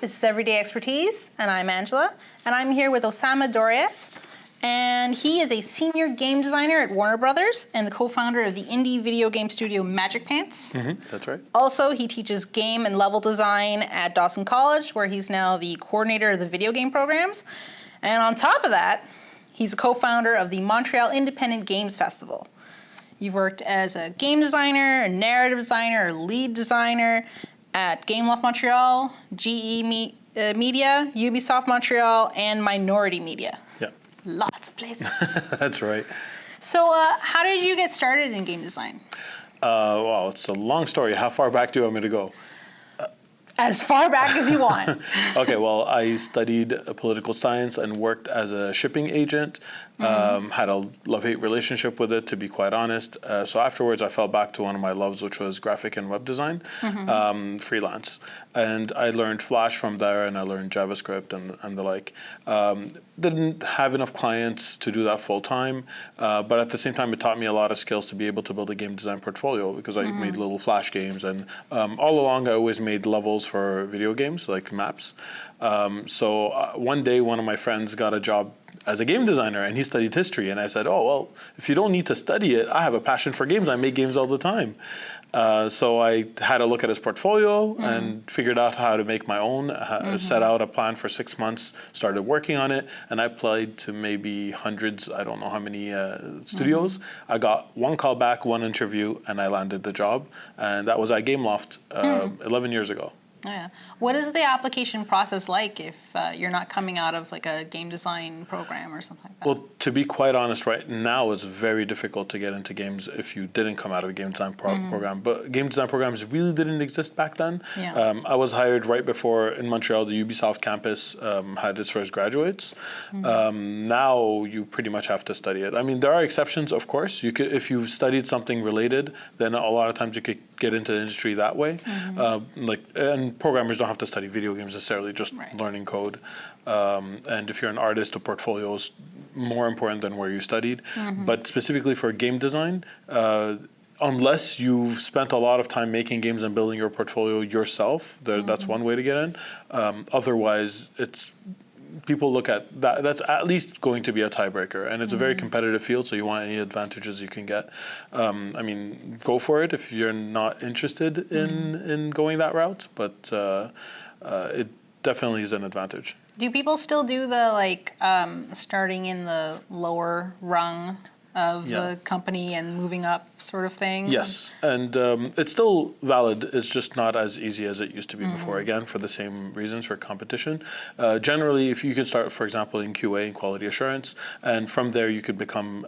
This is Everyday Expertise, and I'm Angela, and I'm here with Osama Dorias, and he is a senior game designer at Warner Brothers and the co-founder of the indie video game studio Magic Pants. That's right. Also, he teaches game and level design at Dawson College, where he's now the coordinator of the video game programs. And on top of that, he's a co-founder of the Montreal Independent Games Festival. You've worked as a game designer, a narrative designer, a lead designer at Gameloft Montreal, GE Media, Ubisoft Montreal, and Minority Media. Yeah. Lots of places. That's right. So how did you get started in game design? Well, it's a long story. How far back do you want me to go? As far back as you want. Okay, well, I studied political science and worked as a shipping agent. Had a love-hate relationship with it, to be quite honest. So afterwards, I fell back to one of my loves, which was graphic and web design, freelance. And I learned Flash from there, and I learned JavaScript and the like. Didn't have enough clients to do that full time, but at the same time, it taught me a lot of skills to be able to build a game design portfolio, because I made little Flash games, and all along, I always made levels for video games, like maps. So one day, one of my friends got a job as a game designer, and he studied history. And I said, oh, well, if you don't need to study it, I have a passion for games. I make games all the time. So I had a look at his portfolio and figured out how to make my own, set out a plan for 6 months, started working on it, and I applied to maybe hundreds, I don't know how many studios. I got one call back, one interview, and I landed the job. And that was at Gameloft 11 years ago. Yeah. What is the application process like if you're not coming out of like a game design program or something like that? Well, to be quite honest, right now it's very difficult to get into games if you didn't come out of a game design program. But game design programs really didn't exist back then. Yeah. I was hired right before in Montreal the Ubisoft campus had its first graduates. Now you pretty much have to study it. I mean, there are exceptions, of course. You could, if you've studied something related, then a lot of times you could get into the industry that way. And programmers don't have to study video games necessarily, just learning code. And if you're an artist, a portfolio is more important than where you studied. But specifically for game design, unless you've spent a lot of time making games and building your portfolio yourself, that's one way to get in. Otherwise, people look at that. That's at least going to be a tiebreaker, and it's a very competitive field. So you want any advantages you can get. I mean, go for it if you're not interested in going that route. But it definitely is an advantage. Do people still do the starting in the lower rung of the company and moving up sort of thing? Yes, and it's still valid. It's just not as easy as it used to be before, again, for the same reasons, for competition. Generally, if you can start, for example, in QA, in quality assurance, and from there you could become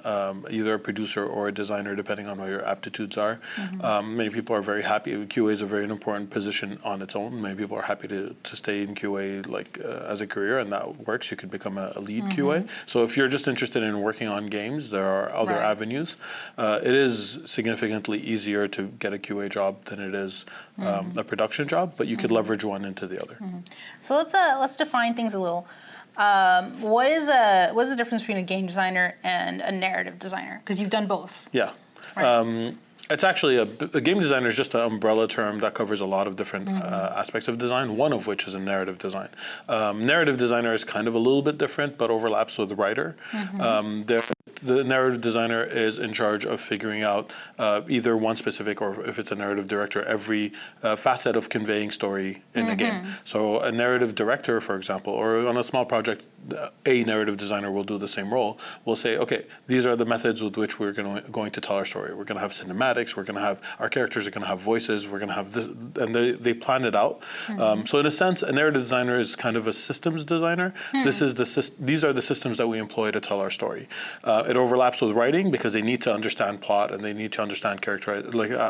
either a producer or a designer, depending on what your aptitudes are. Many people are very happy. QA is a very important position on its own. Many people are happy to stay in QA as a career, and that works. You could become a lead QA. So if you're just interested in working on games, there are other avenues. It is significantly easier to get a QA job than it is a production job, but you could leverage one into the other. So let's define things a little. What is the difference between a game designer and a narrative designer? Because you've done both. Yeah. Right. It's actually a game designer is just an umbrella term that covers a lot of different aspects of design, one of which is a narrative design. Narrative designer is kind of a little bit different, but overlaps with the writer. The narrative designer is in charge of figuring out either one specific, or if it's a narrative director, every facet of conveying story in a game. So a narrative director, for example, or on a small project, a narrative designer will do the same role. We'll say, okay, these are the methods with which we're going to tell our story. We're going to have cinematics. We're going to have our characters are going to have voices. We're going to have this, and they plan it out. So in a sense, a narrative designer is kind of a systems designer. These are the systems that we employ to tell our story. It overlaps with writing because they need to understand plot and they need to understand character,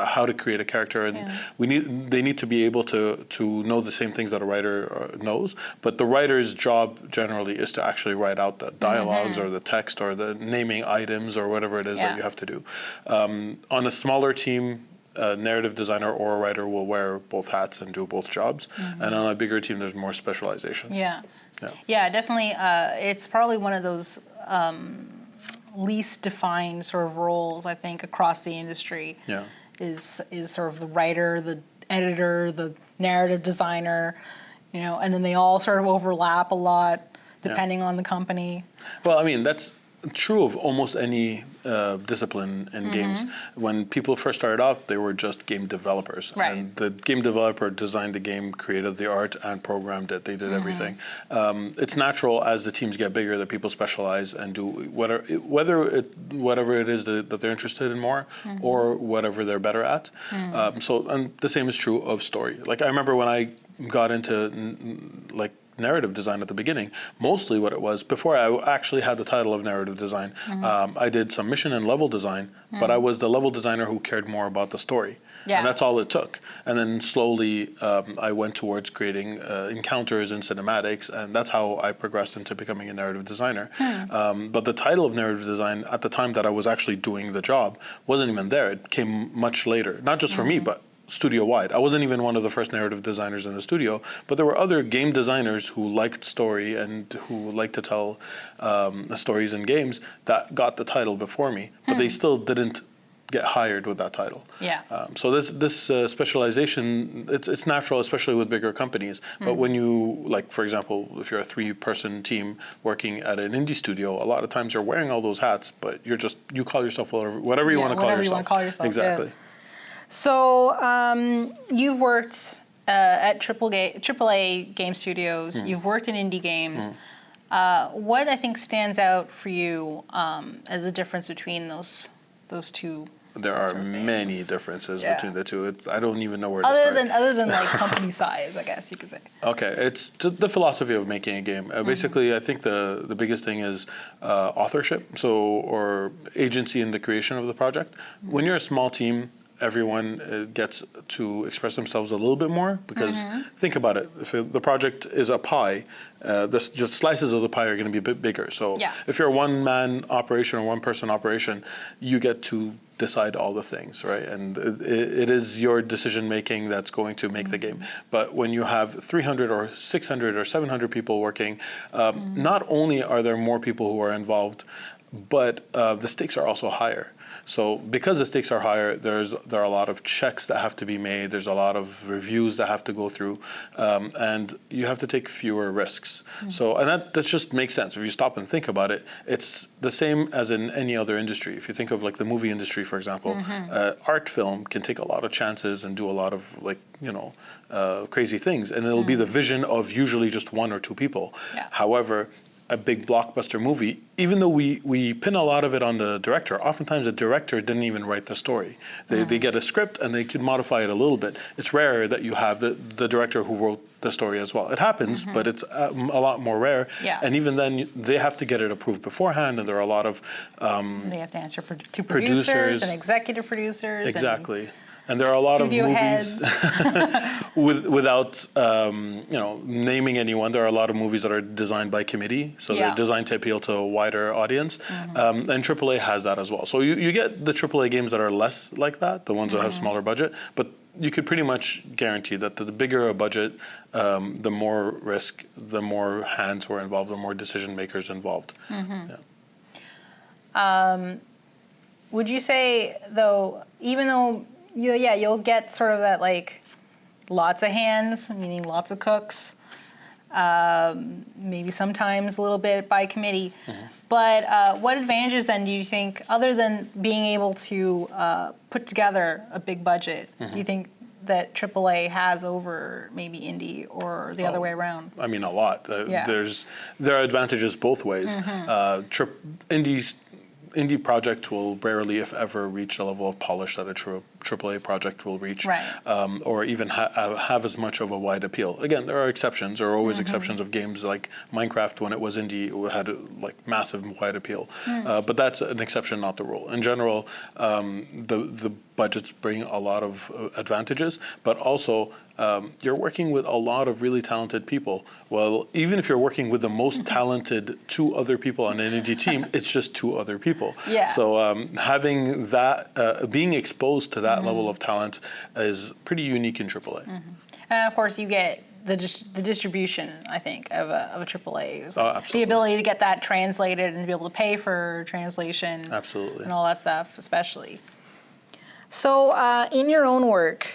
how to create a character, and they need to be able to know the same things that a writer knows. But the writer's job generally is to actually write out the dialogues or the text or the naming items or whatever it is that you have to do. On a smaller team, a narrative designer or a writer will wear both hats and do both jobs. And on a bigger team, there's more specialization. Yeah, definitely. It's probably one of those least defined sort of roles, I think, across the industry. Is sort of the writer, the editor, the narrative designer. you know, and then they all sort of overlap a lot depending on the company. Well, I mean, that's true of almost any discipline in games. When people first started off, they were just game developers. Right. And the game developer designed the game, created the art, and programmed it. They did everything. It's natural as the teams get bigger that people specialize and do whatever it is that they're interested in more or whatever they're better at. And the same is true of story. Like, I remember when I got into like narrative design at the beginning, mostly what it was, before I actually had the title of narrative design, I did some mission and level design, but I was the level designer who cared more about the story. Yeah. And that's all it took. And then slowly I went towards creating encounters and cinematics, and that's how I progressed into becoming a narrative designer. But the title of narrative design at the time that I was actually doing the job wasn't even there. It came much later, not just for me, but studio-wide. I wasn't even one of the first narrative designers in the studio, but there were other game designers who liked story and who liked to tell stories in games that got the title before me, but they still didn't get hired with that title. Yeah. So this specialization, it's natural, especially with bigger companies. But when you, like, for example, if you're a 3-person team working at an indie studio, a lot of times you're wearing all those hats, but you call yourself whatever you want to call yourself. Whatever you want to call yourself. Exactly. Yeah. So you've worked at AAA game studios. You've worked in indie games. What I think stands out for you as a difference between those two? There are many differences between the two. I don't even know where to start. Other than like company size, I guess you could say. Okay, it's the philosophy of making a game. Basically, I think the biggest thing is authorship, or agency in the creation of the project. When you're a small team, everyone gets to express themselves a little bit more, because think about it. If the project is a pie, the slices of the pie are going to be a bit bigger. So if you're a one-man operation or one-person operation, you get to decide all the things, right? And it is your decision-making that's going to make the game. But when you have 300 or 600 or 700 people working, not only are there more people who are involved, but the stakes are also higher. So because the stakes are higher, there are a lot of checks that have to be made. There's a lot of reviews that have to go through, and you have to take fewer risks. So, and that just makes sense. If you stop and think about it, it's the same as in any other industry. If you think of like the movie industry, for example, art film can take a lot of chances and do a lot of crazy things, and it'll be the vision of usually just one or two people. Yeah. However, a big blockbuster movie, even though we pin a lot of it on the director, oftentimes the director didn't even write the story. They get a script and they can modify it a little bit. It's rare that you have the director who wrote the story as well. It happens, but it's a lot more rare. Yeah. And even then, they have to get it approved beforehand, and there are a lot of they have to answer to producers and executive producers. Exactly. And there are a lot of movies without naming anyone. There are a lot of movies that are designed by committee, so they're designed to appeal to a wider audience. And AAA has that as well. So you get the AAA games that are less like that, the ones that have smaller budget, but you could pretty much guarantee that the bigger a budget, the more risk, the more hands were involved, the more decision makers involved. Would you say, though, even though you'll get sort of that like lots of hands, meaning lots of cooks, maybe sometimes a little bit by committee. But what advantages then do you think, other than being able to put together a big budget, do you think that AAA has over maybe indie or the other way around? I mean, a lot. There are advantages both ways. Indie project will rarely, if ever, reach the level of polish that a AAA project will reach, or even have as much of a wide appeal. Again, there are exceptions. There are always exceptions of games like Minecraft. When it was indie, it had like massive wide appeal, but that's an exception, not the rule. In general, the budgets bring a lot of advantages, but also you're working with a lot of really talented people. Well, even if you're working with the most talented 2 other people on an indie team, it's just 2 other people. Yeah. So having that, being exposed to that level of talent is pretty unique in AAA. And of course, you get the distribution, I think, of a AAA. So absolutely. The ability to get that translated and to be able to pay for translation. Absolutely. And all that stuff, especially. So in your own work,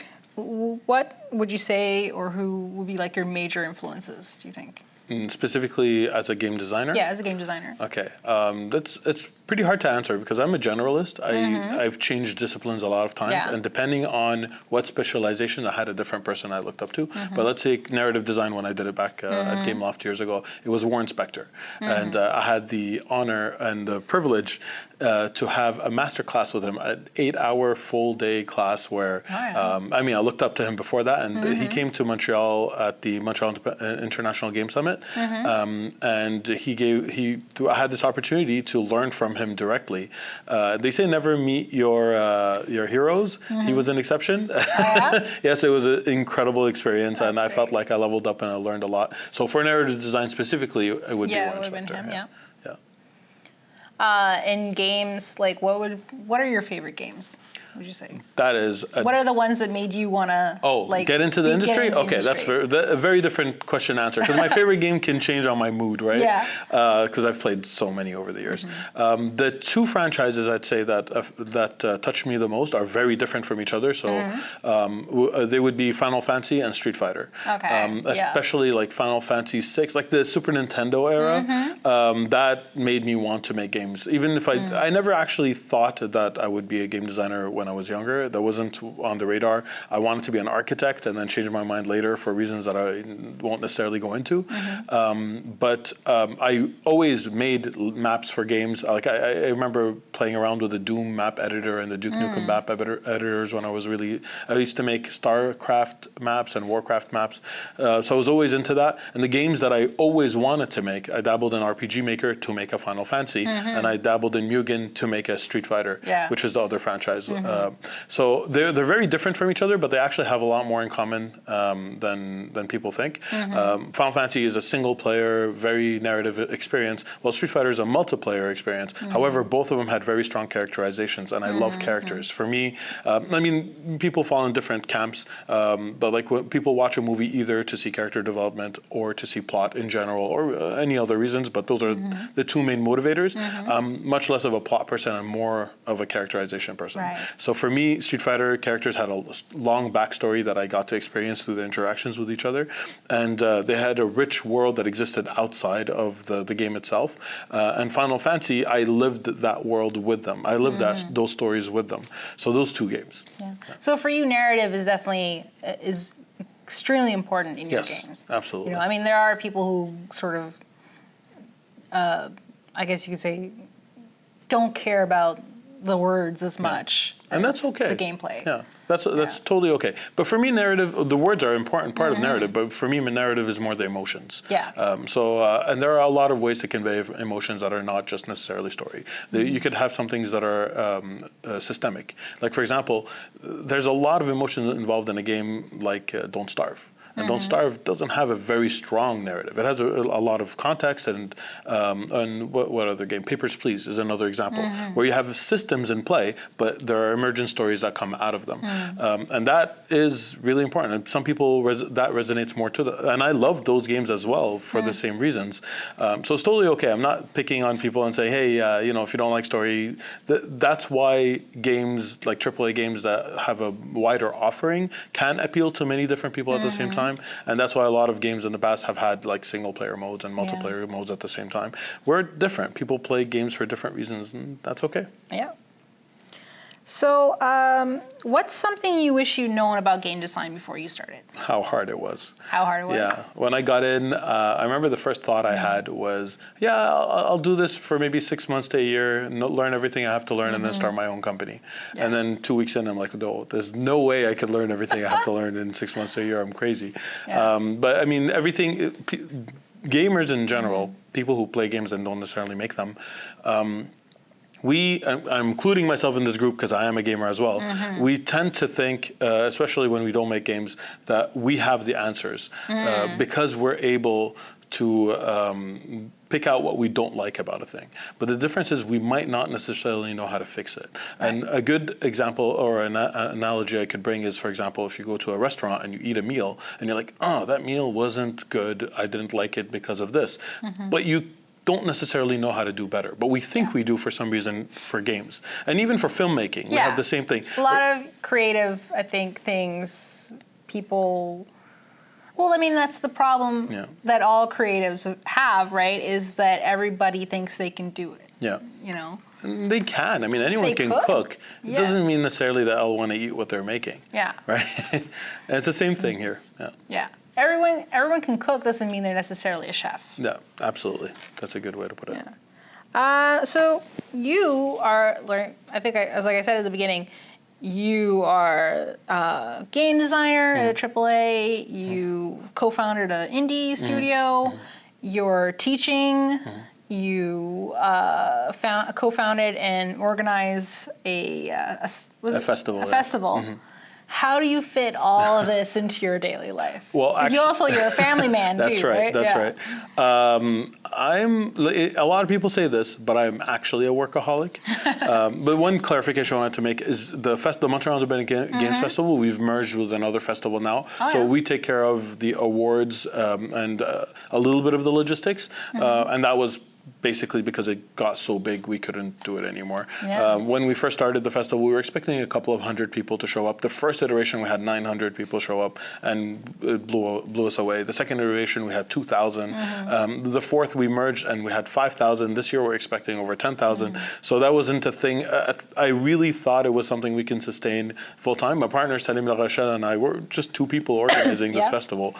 what would you say, or who would be like your major influences, do you think? Specifically as a game designer? Yeah, as a game designer. Okay, it's pretty hard to answer because I'm a generalist. I've changed disciplines a lot of times, Yeah. and depending on what specialization, I had a different person I looked up to. But let's say narrative design, when I did it back at Gameloft years ago, it was Warren Spector, and I had the honor and the privilege to have a master class with him, an 8-hour full day class where, I mean, I looked up to him before that, and he came to Montreal at the Montreal International Game Summit, and I had this opportunity to learn from him directly. They say never meet your heroes. He was an exception. Yes, it was an incredible experience, and I felt like I leveled up and I learned a lot. So for narrative design specifically, it would be Warren Spector. In games, like what are your favorite games, would you say? That is. What are the ones that made you want to get into the industry? Industry? That's a very different question to answer, because my favorite game can change on my mood, right? Yeah. Because I've played so many over the years. The two franchises I'd say that touched me the most are very different from each other. So they would be Final Fantasy and Street Fighter. Okay. Especially like Final Fantasy VI, like the Super Nintendo era. That made me want to make games. Even if I never actually thought that I would be a game designer when I was younger. That wasn't on the radar. I wanted to be an architect and then changed my mind later for reasons that I won't necessarily go into. But I always made maps for games. Like I remember playing around with the Doom map editor and the Duke Nukem map editors when I used to make StarCraft maps and Warcraft maps. So I was always into that. And the games that I always wanted to make, I dabbled in RPG Maker to make a Final Fantasy, and I dabbled in Mugen to make a Street Fighter, which is the other franchise. So they're very different from each other, but they actually have a lot more in common than people think. Final Fantasy is a single player, very narrative experience, while Street Fighter is a multiplayer experience. However, both of them had very strong characterizations, and I love characters. For me, I mean, people fall in different camps, but like when people watch a movie either to see character development or to see plot in general, or any other reasons, but those are the two main motivators. Much less of a plot person and more of a characterization person. Right. So for me, Street Fighter characters had a long backstory that I got to experience through the interactions with each other, and they had a rich world that existed outside of the game itself. And Final Fantasy, I lived that world with them. I lived those stories with them. So those two games. Yeah. So for you, narrative is definitely extremely important in your games. Yes, absolutely. You know, I mean, there are people who sort of, I guess you could say, don't care about the words as much. And that's okay. The gameplay. Yeah, that's totally okay. But for me, narrative, the words are an important part of narrative, but for me, narrative is more the emotions. Yeah. And there are a lot of ways to convey emotions that are not just necessarily story. You could have some things that are systemic. Like, for example, there's a lot of emotions involved in a game like Don't Starve. And Don't Starve doesn't have a very strong narrative. It has a lot of context, and what other game? Papers, Please is another example where you have systems in play, but there are emergent stories that come out of them, and that is really important. And some people that resonates more to them, and I love those games as well for the same reasons. So it's totally okay. I'm not picking on people and saying, hey, if you don't like story, that's why games like AAA games that have a wider offering can appeal to many different people at the same time. And that's why a lot of games in the past have had like single player modes and multiplayer modes at the same time. We're different. People play games for different reasons, and that's okay. Yeah. So what's something you wish you'd known about game design before you started? How hard it was. How hard it was? Yeah. When I got in, I remember the first thought I had was, I'll do this for maybe 6 months to a year, learn everything I have to learn, and then start my own company. Yeah. And then 2 weeks in, I'm like, no, there's no way I could learn everything I have to learn in 6 months to a year. I'm crazy. Yeah. But I mean, gamers in general, people who play games and don't necessarily make them, I'm including myself in this group because I am a gamer as well. We tend to think, especially when we don't make games, that we have the answers because we're able to pick out what we don't like about a thing. But the difference is we might not necessarily know how to fix it. Right. And a good example or an analogy I could bring is, for example, if you go to a restaurant and you eat a meal and you're like, oh, that meal wasn't good. I didn't like it because of this. But you don't necessarily know how to do better, but we think we do for some reason for games. And even for filmmaking, we have the same thing. A lot of creative, I think, things people... Well, I mean, that's the problem that all creatives have, right? Is that everybody thinks they can do it. Yeah. You know? And they can. I mean, anyone can cook. It doesn't mean necessarily that I'll want to eat what they're making. Yeah. Right? And it's the same thing here. Yeah. Yeah. Everyone can cook doesn't mean they're necessarily a chef. Yeah, absolutely. That's a good way to put it. Yeah. So you are, I think, as like I said at the beginning, you are a game designer at AAA. You co-founded an indie studio. You're teaching. You co-founded and organized a festival. How do you fit all of this into your daily life? Well, actually, you're a family man too, right? That's right. A lot of people say this, but I'm actually a workaholic. But one clarification I wanted to make is the Montreal Independent Games Festival, we've merged with another festival now. So we take care of the awards and a little bit of the logistics. And that was basically because it got so big we couldn't do it anymore. When we first started the festival, we were expecting a couple of hundred people to show up. The first iteration we had 900 people show up, and it blew us away. The second iteration we had 2,000. The fourth we merged and we had 5,000. This year we're expecting over 10,000. So that wasn't a thing. I really thought it was something we can sustain full time. My partner Salim La Rochelle and I were just two people organizing this festival.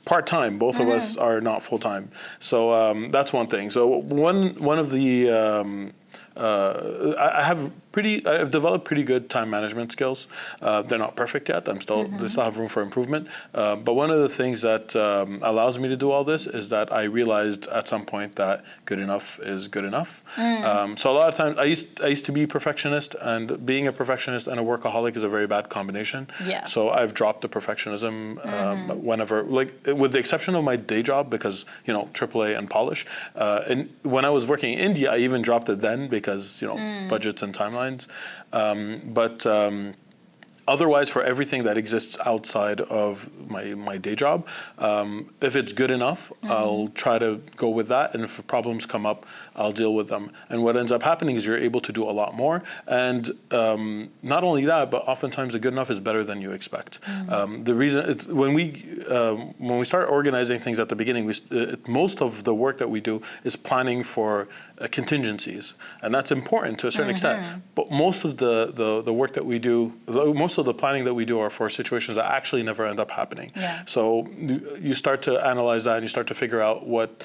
Part time, both of us are not full time. So that's one thing. So one of the I've developed pretty good time management skills. They're not perfect yet. They still have room for improvement. But one of the things that allows me to do all this is that I realized at some point that good enough is good enough. So a lot of times I used to be a perfectionist, and being a perfectionist and a workaholic is a very bad combination. So I've dropped the perfectionism whenever, like with the exception of my day job, because AAA and polish. And when I was working in India, I even dropped it then because budgets and timelines. But otherwise, for everything that exists outside of my day job, if it's good enough, I'll try to go with that. And if problems come up, I'll deal with them. And what ends up happening is you're able to do a lot more. And not only that, but oftentimes the good enough is better than you expect. The reason when we start organizing things at the beginning, most of the work that we do is planning for contingencies, and that's important to a certain extent. But most of the work that we do, most of the planning that we do, are for situations that actually never end up happening. So you start to analyze that, and you start to figure out what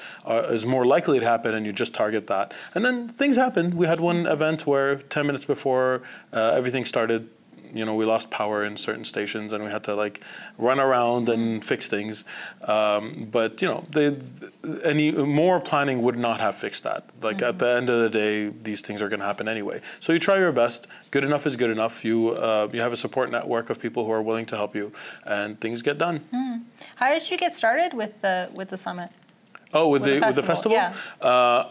is more likely to happen, and you just target that. And then things happen. We had one event where 10 minutes before everything started, we lost power in certain stations, and we had to run around and fix things. But any more planning would not have fixed that. At the end of the day, these things are going to happen anyway. So you try your best. Good enough is good enough. You have a support network of people who are willing to help you, and things get done. How did you get started with the summit? Oh, with the festival? Yeah.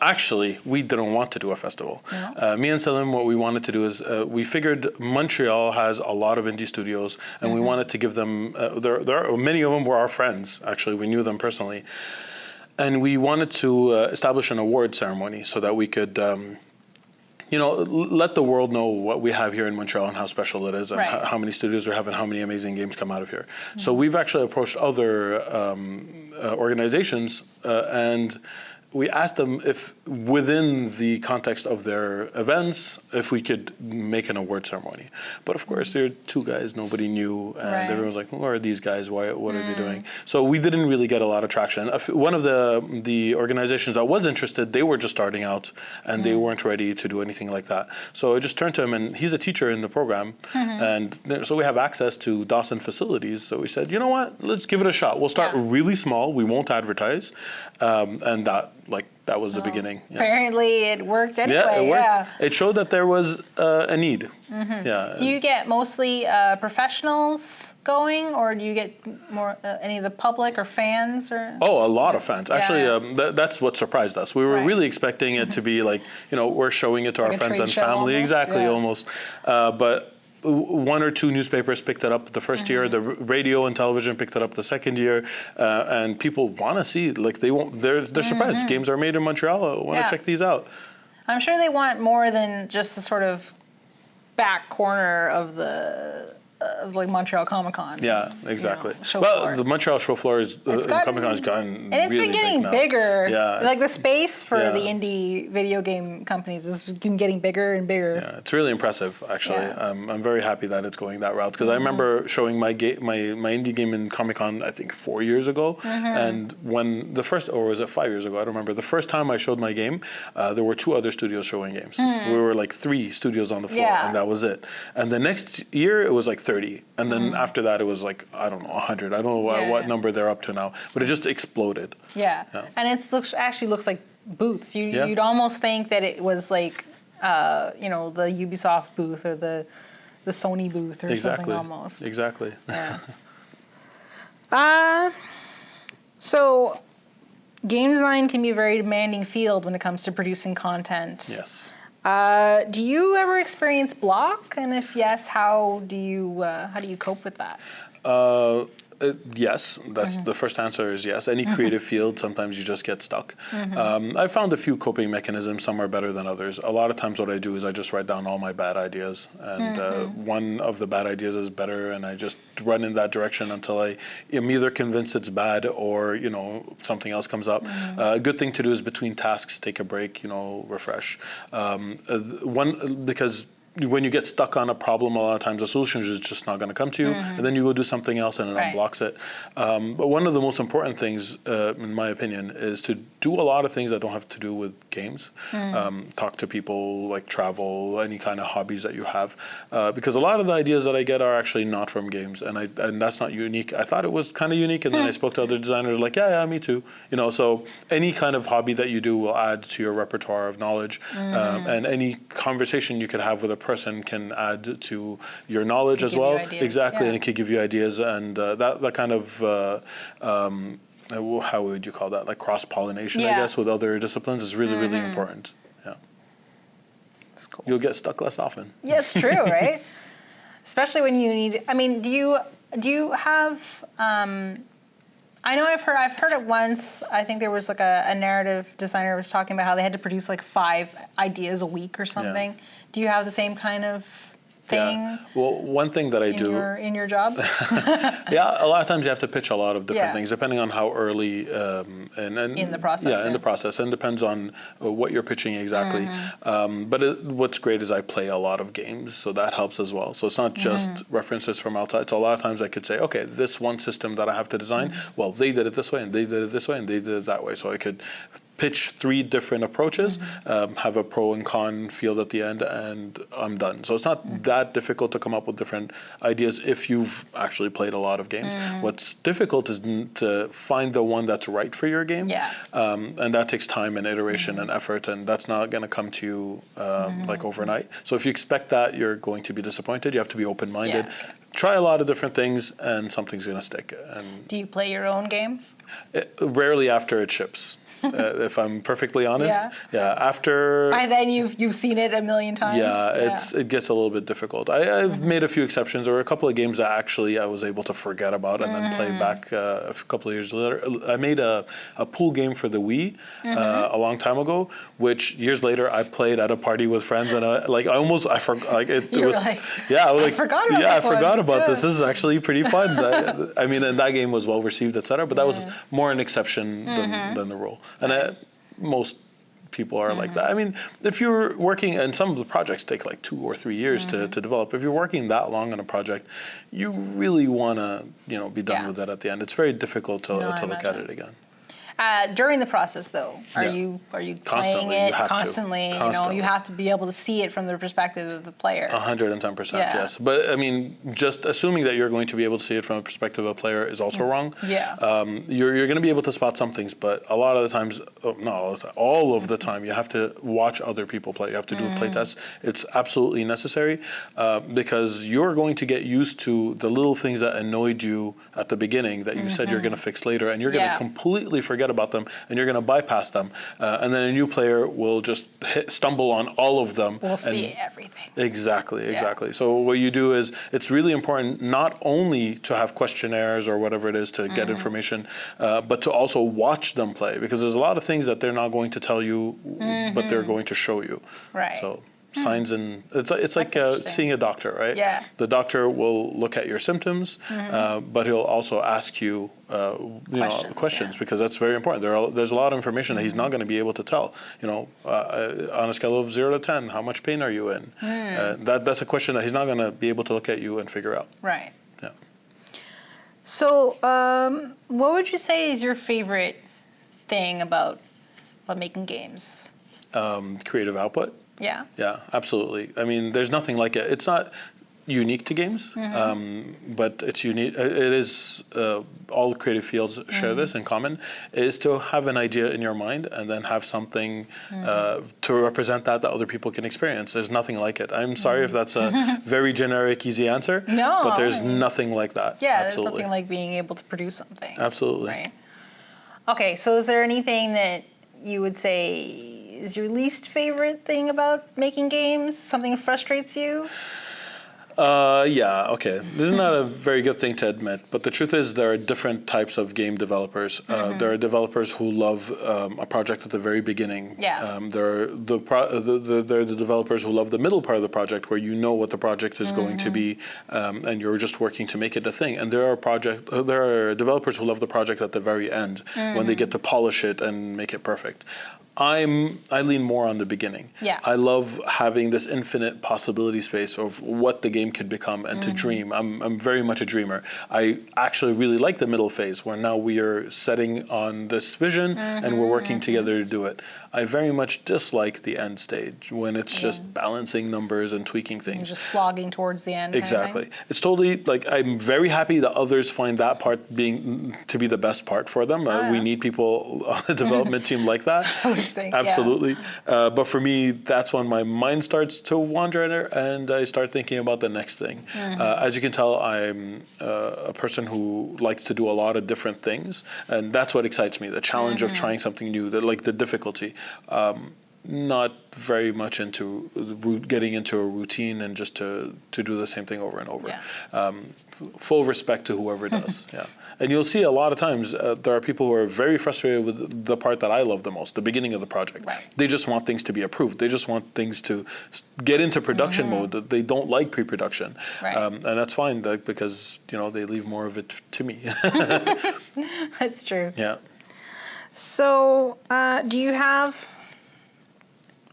Actually, we didn't want to do a festival. No? Me and Salim, what we wanted to do is we figured Montreal has a lot of indie studios, and we wanted to give them. Many of them were our friends. Actually, we knew them personally, and we wanted to establish an award ceremony so that we could. Let the world know what we have here in Montreal and how special it is, and how many studios we have and how many amazing games come out of here. So we've actually approached other organizations and we asked them if, within the context of their events, if we could make an award ceremony. But of course, they're two guys nobody knew, and everyone was like, who are these guys? What are they doing? So we didn't really get a lot of traction. One of the organizations that was interested, they were just starting out, and they weren't ready to do anything like that. So I just turned to him, and he's a teacher in the program, and so we have access to Dawson facilities. So we said, you know what? Let's give it a shot. We'll start really small. We won't advertise, and that was the beginning. Apparently it worked anyway. Yeah, it worked. It showed that there was a need. Yeah. Do you get mostly professionals going, or do you get more any of the public or fans? Or? Oh, a lot of fans. Actually, that's what surprised us. We were really expecting it to be we're showing it to our friends and family. Almost. Exactly, almost. But one or two newspapers picked it up the first year. The radio and television picked it up the second year, and people want to see. Like they're surprised. Games are made in Montreal. I want to check these out. I'm sure they want more than just the sort of back corner of like Montreal Comic Con. Yeah, exactly. Floor. The Montreal show floor is Comic Con has gotten and it's really been getting big bigger. Yeah, like the space for the indie video game companies has been getting bigger and bigger. Yeah, it's really impressive actually. Yeah. I'm very happy that it's going that route because I remember showing my indie game in Comic Con I think 4 years ago, and when the first, or was it 5 years ago? I don't remember. The first time I showed my game, there were 2 other studios showing games. We were like 3 studios on the floor, and that was it. And the next year it was like 30, and then after that it was like, I don't know, 100. I don't know what number they're up to now, but it just exploded. Yeah. And it actually looks like booths. You'd almost think that it was like, the Ubisoft booth or the Sony booth or something almost. Exactly. Yeah. So game design can be a very demanding field when it comes to producing content. Yes. Do you ever experience block? And if yes, how do you cope with that? Yes, that's the first answer is yes. Any creative field, sometimes you just get stuck. I found a few coping mechanisms. Some are better than others. A lot of times what I do is I just write down all my bad ideas, and one of the bad ideas is better, and I just run in that direction until I am either convinced it's bad or something else comes up. A good thing to do is between tasks, take a break, refresh. Because when you get stuck on a problem, a lot of times the solution is just not going to come to you, and then you go do something else and it unblocks it. But one of the most important things, in my opinion, is to do a lot of things that don't have to do with games. Talk to people, like travel, any kind of hobbies that you have, because a lot of the ideas that I get are actually not from games, and that's not unique. I thought it was kind of unique, and then I spoke to other designers like, yeah, me too. So any kind of hobby that you do will add to your repertoire of knowledge, and any conversation you could have with a person can add to your knowledge as well. Exactly, and it could give you ideas, and that kind of how would you call that? Like cross-pollination, I guess, with other disciplines is really, really important. Yeah, that's cool. You'll get stuck less often. Yeah, it's true, right? Especially when you need. I mean, do you have? I know I've heard it once. I think there was like a narrative designer was talking about how they had to produce like 5 ideas a week or something. Yeah. Do you have the same kind of thing? Yeah. Well, one thing that I do in your job. Yeah, a lot of times you have to pitch a lot of different things depending on how early and in the process. Yeah, in the process, and depends on what you're pitching exactly. But what's great is I play a lot of games, so that helps as well. So it's not just references from outside. So a lot of times I could say, okay, this one system that I have to design, well, they did it this way, and they did it this way, and they did it that way. So I could pitch 3 different approaches, have a pro and con field at the end, and I'm done. So it's not that difficult to come up with different ideas if you've actually played a lot of games. What's difficult is to find the one that's right for your game, and that takes time and iteration and effort, and that's not going to come to you like overnight. So if you expect that, you're going to be disappointed. You have to be open-minded. Try a lot of different things, and something's going to stick. And do you play your own game? Rarely after it ships. If I'm perfectly honest, after. And then you've seen it a million times. Yeah, it gets a little bit difficult. I've made a few exceptions. There were a couple of games that actually I was able to forget about and then play back a couple of years later. I made a pool game for the Wii a long time ago, which years later I played at a party with friends, and I forgot. Like it was. Like, I was like, I forgot about this. This is actually pretty fun. I mean, and that game was well received, etc. But that was more an exception than the rule. And most people are like that. I mean, if you're working, and some of the projects take like 2 or 3 years to develop. If you're working that long on a project, you really want to, be done with it at the end. It's very difficult to look at it again. During the process, though, are you playing it constantly? You have to be able to see it from the perspective of the player. 110%, yes. But I mean, just assuming that you're going to be able to see it from the perspective of a player is also wrong. Yeah. You're going to be able to spot some things, but a lot of the times, all of the time, you have to watch other people play. You have to do play tests. It's absolutely necessary because you're going to get used to the little things that annoyed you at the beginning that you said you're going to fix later, and you're going to completely forget forget about them, and you're going to bypass them. And then a new player will just stumble on all of them. We'll see everything. Exactly. So what you do is, it's really important not only to have questionnaires or whatever it is to get information, but to also watch them play, because there's a lot of things that they're not going to tell you, but they're going to show you. Right. So signs and it's like seeing a doctor, right? Yeah. The doctor will look at your symptoms, but he'll also ask you, questions, because that's very important. There's a lot of information that he's not going to be able to tell. On a scale of 0 to 10, how much pain are you in? That's a question that he's not going to be able to look at you and figure out. Right. Yeah. So, what would you say is your favorite thing about making games? Creative output. Yeah. Yeah, absolutely. I mean, there's nothing like it. It's not unique to games, but it's unique. It is, all creative fields share this in common, is to have an idea in your mind and then have something to represent that other people can experience. There's nothing like it. I'm sorry if that's a very generic, easy answer, but there's nothing like that. Yeah, absolutely. There's nothing like being able to produce something. Absolutely. Right. Okay, so is there anything that you would say is your least favorite thing about making games? Something that frustrates you? Yeah, okay. This is not a very good thing to admit, but the truth is there are different types of game developers. There are developers who love a project at the very beginning. Yeah. There are the developers who love the middle part of the project, where you know what the project is going to be, and you're just working to make it a thing. And there are developers who love the project at the very end, when they get to polish it and make it perfect. I lean more on the beginning. Yeah. I love having this infinite possibility space of what the game could become and to dream. I'm very much a dreamer. I actually really like the middle phase, where now we are setting on this vision and we're working together to do it. I very much dislike the end stage, when it's just balancing numbers and tweaking things. You're just slogging towards the end. Exactly. Kind of thing. It's totally, like, I'm very happy that others find that part to be the best part for them. We need people on the development team like that. I would think, Absolutely. But for me, that's when my mind starts to wander and I start thinking about the next thing. As you can tell, I'm a person who likes to do a lot of different things, and that's what excites me, the challenge of trying something new, the difficulty. Not very much into getting into a routine and just to do the same thing over and over. Yeah. Full respect to whoever does. Yeah. And you'll see a lot of times there are people who are very frustrated with the part that I love the most, the beginning of the project. Right. They just want things to be approved. They just want things to get into production mode. They don't like pre-production. Right. And that's fine, because they leave more of it to me. That's true. Yeah. So, do you have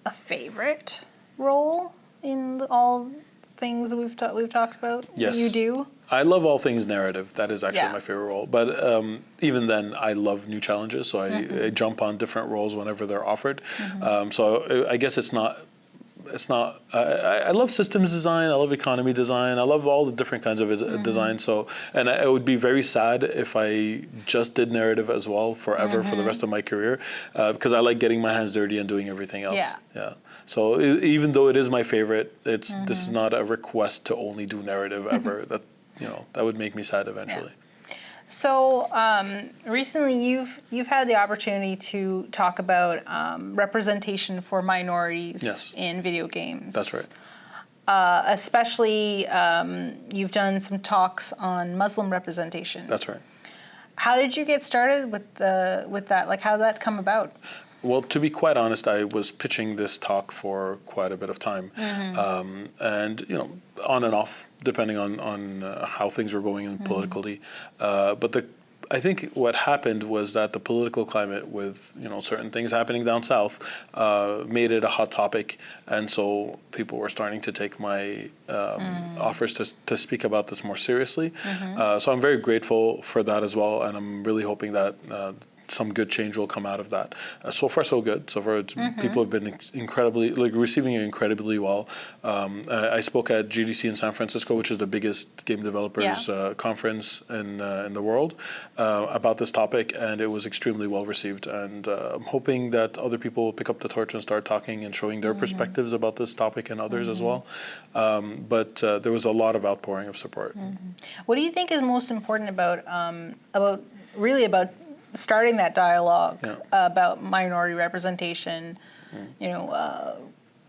a favorite role in all things that we've talked about? Yes. That you do? I love all things narrative. That is actually Yeah. my favorite role. But even then, I love new challenges, so I jump on different roles whenever they're offered. So I guess it's not. I love systems design. I love economy design. I love all the different kinds of design. So, and I would be very sad if I just did narrative as well forever for the rest of my career, because I like getting my hands dirty and doing everything else. Yeah. So even though it is my favorite, this is not a request to only do narrative ever. That would make me sad eventually. Yeah. So recently, you've had the opportunity to talk about representation for minorities in video games. That's right. Especially, you've done some talks on Muslim representation. That's right. How did you get started with that? Like, how did that come about? Well, to be quite honest, I was pitching this talk for quite a bit of time, and on and off, depending on how things were going in politically. But I think what happened was that the political climate, with certain things happening down south, made it a hot topic, and so people were starting to take my offers to speak about this more seriously. So I'm very grateful for that as well, and I'm really hoping that some good change will come out of that. So far, so good. So far, people have been incredibly, receiving it incredibly well. I spoke at GDC in San Francisco, which is the biggest game developers conference in the world, about this topic, and it was extremely well received. And I'm hoping that other people will pick up the torch and start talking and showing their perspectives about this topic and others as well. But there was a lot of outpouring of support. What do you think is most important about starting that dialogue Yeah. about minority representation, you know,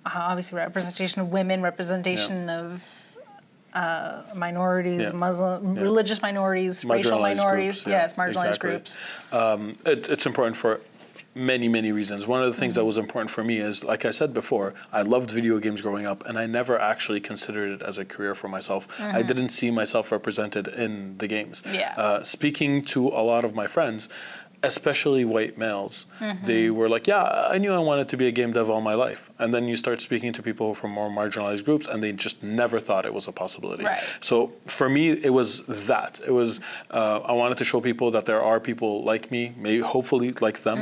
obviously representation of women, representation of minorities, Yeah. Muslim, religious minorities, racial Marginalized minorities. groups, Yes, marginalized exactly. groups. It's important for many reasons. One of the things that was important for me is, like I said before, I loved video games growing up, and I never actually considered it as a career for myself. I didn't see myself represented in the games. Yeah. Speaking to a lot of my friends, especially white males, they were like, yeah, I knew I wanted to be a game dev all my life. And then you start speaking to people from more marginalized groups, and they just never thought it was a possibility. Right. So for me, it was that. It was, I wanted to show people that there are people like me, maybe hopefully like them,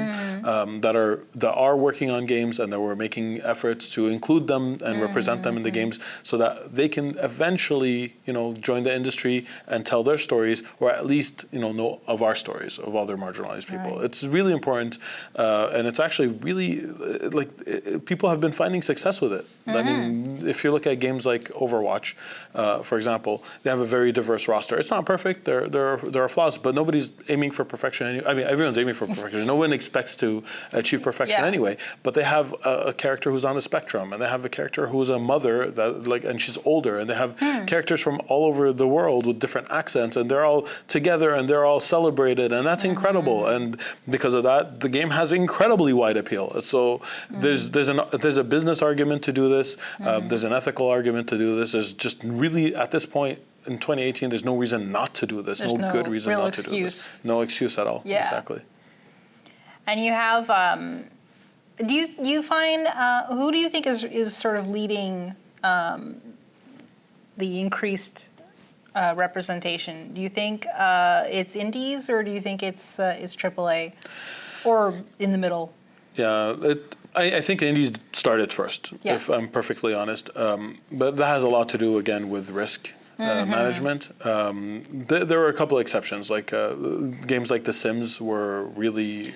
that are working on games, and that we're making efforts to include them and represent them in the games, so that they can eventually, join the industry and tell their stories, or at least, know of our stories, of other marginalized people. Right. It's really important, and it's actually really people have been finding success with it. I mean, if you look at games like Overwatch, for example, they have a very diverse roster. It's not perfect. There are flaws, but nobody's aiming for perfection. I mean, everyone's aiming for perfection. No one expects to achieve perfection anyway. But they have a character who's on the spectrum, and they have a character who's a mother and she's older, and they have characters from all over the world with different accents, and they're all together and they're all celebrated, and that's incredible. And because of that, the game has incredibly wide appeal. So there's a business argument to do this. There's an ethical argument to do this. There's just really, at this point in 2018, there's no reason not to do this. There's no good reason real not to do this. No excuse at all. Yeah. Exactly. And you have, do you find, who do you think is sort of leading the increased representation? Do you think it's indies, or do you think it's AAA, or in the middle? Yeah, I think indies started first, if I'm perfectly honest. But that has a lot to do, again, with risk management. There were a couple of exceptions, like games like The Sims were really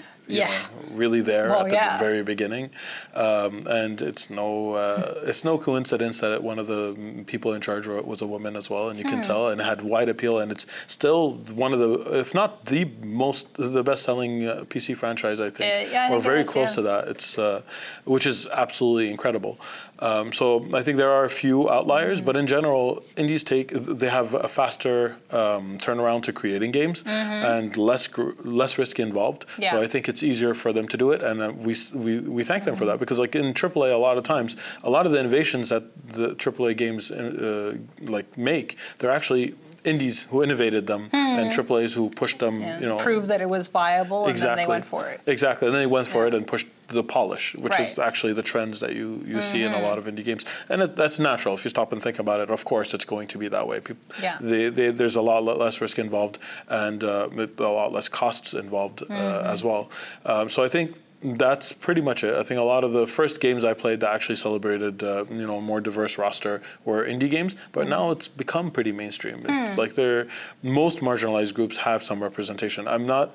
really there at the very beginning, and it's no coincidence that one of the people in charge was a woman as well, and you can tell, and it had wide appeal, and it's still one of the, if not the best-selling PC franchise, I think, or very close to that. It's which is absolutely incredible. So I think there are a few outliers, but in general, indies they have a faster turnaround to creating games and less risk involved. Yeah. So I think it's easier for them to do it, and we thank them for that, because like in AAA, a lot of times, a lot of the innovations that the AAA games make, they're actually indies who innovated them and AAAs who pushed them, proved that it was viable, and then they went for it. Exactly, and then they went for it and pushed the polish, which is actually the trends that you see in a lot of indie games, and that's natural. If you stop and think about it, of course it's going to be that way. There's a lot less risk involved, and a lot less costs involved as well. So I think that's pretty much it. I think a lot of the first games I played that actually celebrated, a more diverse roster were indie games, but now it's become pretty mainstream. It's like most marginalized groups have some representation. I'm not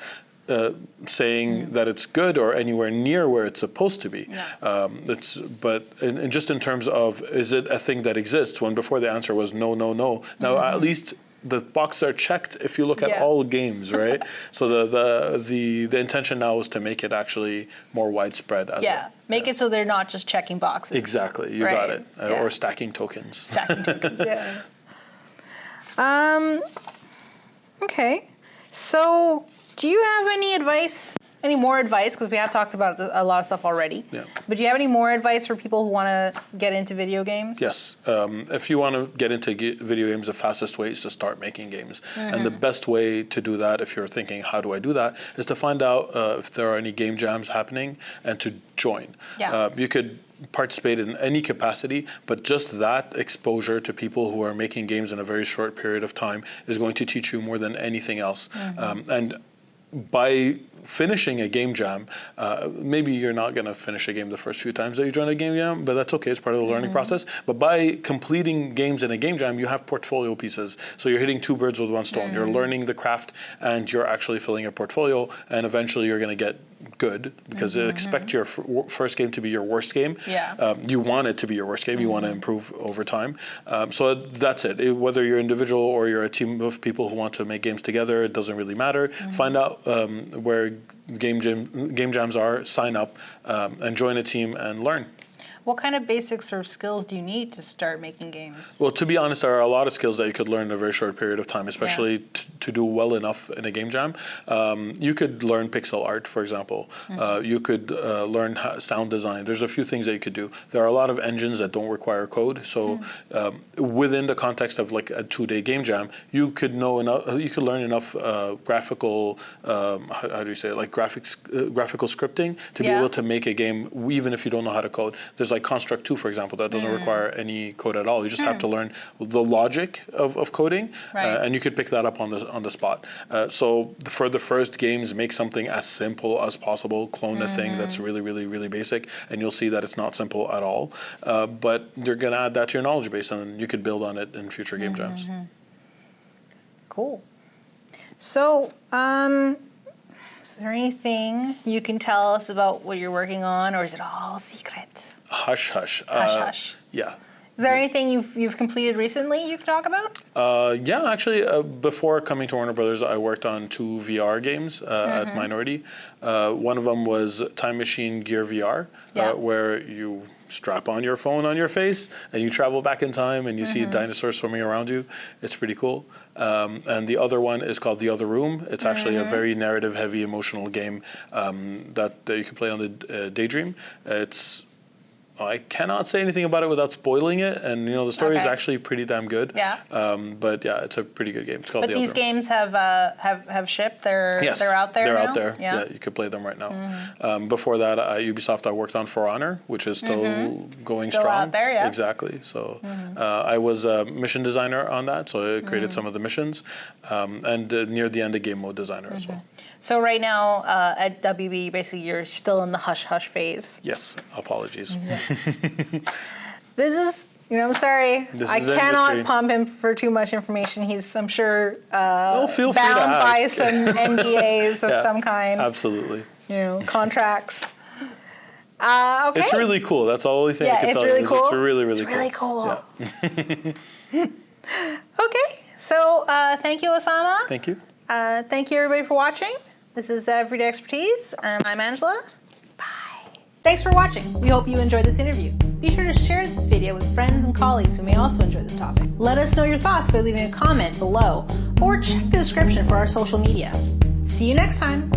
saying that it's good or anywhere near where it's supposed to be. But just in terms of, is it a thing that exists? When before the answer was no. Now at least the boxes are checked if you look at all games, right? So the intention now is to make it actually more widespread as well. Make it so they're not just checking boxes. Exactly, you got it. Or stacking tokens. Stacking tokens, Okay, so do you have any more advice? Because we have talked about a lot of stuff already. Yeah. But do you have any more advice for people who want to get into video games? Yes. If you want to get into video games, the fastest way is to start making games. And the best way to do that, if you're thinking, how do I do that, is to find out if there are any game jams happening and to join. Yeah. You could participate in any capacity, but just that exposure to people who are making games in a very short period of time is going to teach you more than anything else. And by finishing a game jam, maybe you're not going to finish a game the first few times that you join a game jam, but that's okay. It's part of the learning process. But by completing games in a game jam, you have portfolio pieces. So you're hitting two birds with one stone. You're learning the craft, and you're actually filling a portfolio, and eventually you're going to get good, because expect your first game to be your worst game. Yeah. You want it to be your worst game. You want to improve over time. So that's it. Whether you're individual or you're a team of people who want to make games together, it doesn't really matter. Find out where game jams are, sign up, and join a team and learn. What kind of basic sort of skills do you need to start making games? Well, to be honest, there are a lot of skills that you could learn in a very short period of time, especially to do well enough in a game jam. You could learn pixel art, for example. You could learn sound design. There's a few things that you could do. There are a lot of engines that don't require code. So within the context of like a 2-day game jam, you could know enough. You could learn enough graphical, how do you say it? Like graphical scripting to be able to make a game, even if you don't know how to code. There's like Construct 2, for example, that doesn't require any code at all. You just have to learn the logic of coding, and you could pick that up on the spot. So for the first games, make something as simple as possible. Clone a thing that's really, really, really basic, and you'll see that it's not simple at all. But you're going to add that to your knowledge base, and you could build on it in future game jams. Cool. So, is there anything you can tell us about what you're working on, or is it all secret? Hush, hush. Hush, hush. Yeah. Is there anything you've completed recently you can talk about? Yeah, actually, before coming to Warner Brothers, I worked on 2 VR games at Minority. One of them was Time Machine Gear VR, where you strap on your phone on your face and you travel back in time and you see dinosaurs swimming around you. It's pretty cool. And the other one is called The Other Room. It's actually a very narrative-heavy, emotional game that you can play on the Daydream. I cannot say anything about it without spoiling it, and the story is actually pretty damn good. Yeah. But yeah, it's a pretty good game. It's called. But these games have shipped. They're out there. They're now? out there. Yeah, you could play them right now. Before that, Ubisoft, I worked on For Honor, which is still going strong. Still out there, yeah. Exactly. So I was a mission designer on that, so I created some of the missions, and near the end, a game mode designer as well. So right now at WB, basically you're still in the hush hush phase. Yes. Apologies. This is, I'm sorry. I cannot pump him for too much information. He's, I'm sure, bound by some NDAs of some kind. Absolutely. Contracts. Okay. It's really cool. That's the only thing I can tell you. Really cool. It's really, really cool. It's really cool. Yeah. Okay. So thank you, Osama. Thank you. Thank you, everybody, for watching. This is Everyday Expertise, and I'm Angela. Bye. Thanks for watching. We hope you enjoyed this interview. Be sure to share this video with friends and colleagues who may also enjoy this topic. Let us know your thoughts by leaving a comment below, or check the description for our social media. See you next time.